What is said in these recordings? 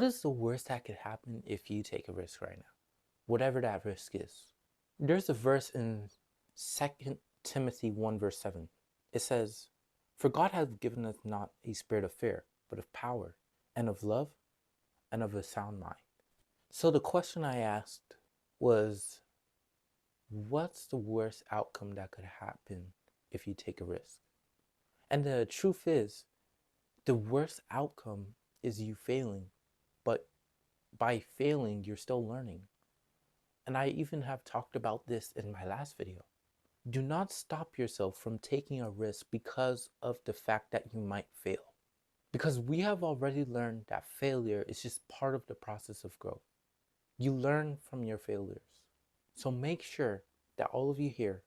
What is the worst that could happen if you take a risk right now? Whatever that risk is. There's a verse in 2 Timothy 1 verse 7. It says, "For God has given us not a spirit of fear, but of power and of love and of a sound mind." So the question I asked was, what's the worst outcome that could happen if you take a risk? And the truth is, the worst outcome is you failing, but by failing, you're still learning. And I even have talked about this in my last video. Do not stop yourself from taking a risk because of the fact that you might fail. Because we have already learned that failure is just part of the process of growth. You learn from your failures. So make sure that all of you here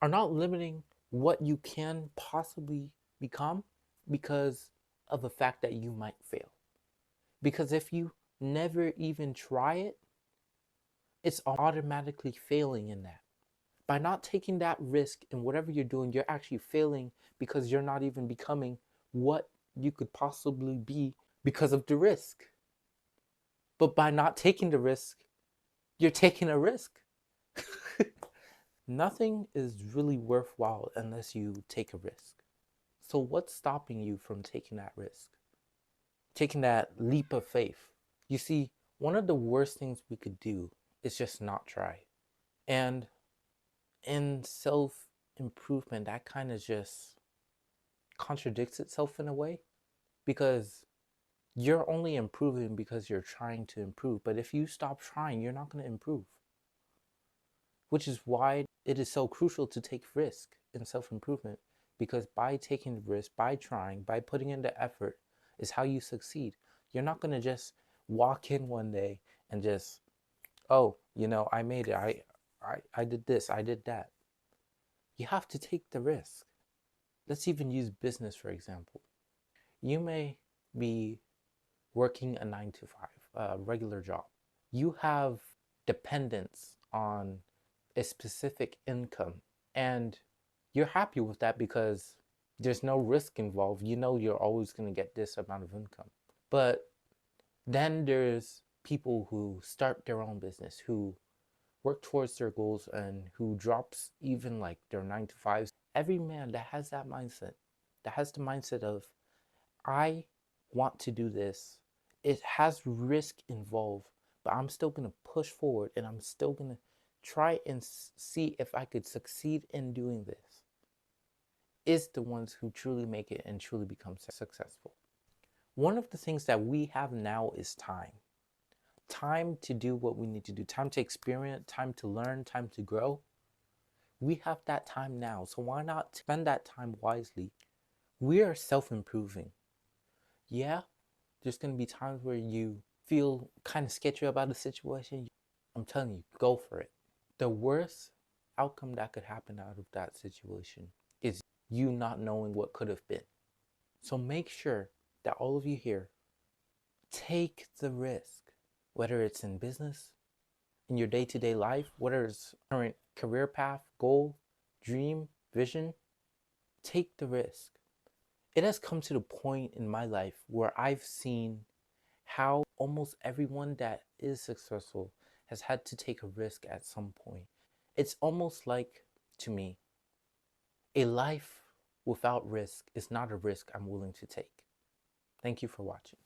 are not limiting what you can possibly become because of the fact that you might fail. Because if you never even try it, it's automatically failing in that. By not taking that risk in whatever you're doing, you're actually failing because you're not even becoming what you could possibly be because of the risk. But by not taking the risk, you're taking a risk. Nothing is really worthwhile unless you take a risk. So what's stopping you from taking that risk? Taking that leap of faith? You see, one of the worst things we could do is just not try. And in self-improvement, that kind of just contradicts itself in a way, because you're only improving because you're trying to improve. But if you stop trying, you're not going to improve. Which is why it is so crucial to take risk in self-improvement, because by taking the risk, by trying, by putting in the effort is how you succeed. You're not going to just walk in one day and just, oh, I made it. I did this, I did that. You have to take the risk. Let's even use business, for example. You may be working a 9 to 5, a regular job. You have dependence on a specific income, and you're happy with that because there's no risk involved. You know you're always going to get this amount of income. But then there's people who start their own business, who work towards their goals, and who drops even like their 9 to 5s. Every man that has that mindset, that has the mindset of, I want to do this, it has risk involved, but I'm still going to push forward and I'm still going to try and see if I could succeed in doing this, is the ones who truly make it and truly become successful. One of the things that we have now is time. Time to do what we need to do, time to experience, time to learn, time to grow. We have that time now, so why not spend that time wisely? We are self-improving. Yeah, there's going to be times where you feel kind of sketchy about the situation. I'm telling you, go for it. The worst outcome that could happen out of that situation is you not knowing what could have been. So make sure that all of you here take the risk, whether it's in business, in your day-to-day life, whether it's current career path, goal, dream, vision. Take the risk. It has come to the point in my life where I've seen how almost everyone that is successful has had to take a risk at some point. It's almost like, to me, a life without risk is not a risk I'm willing to take. Thank you for watching.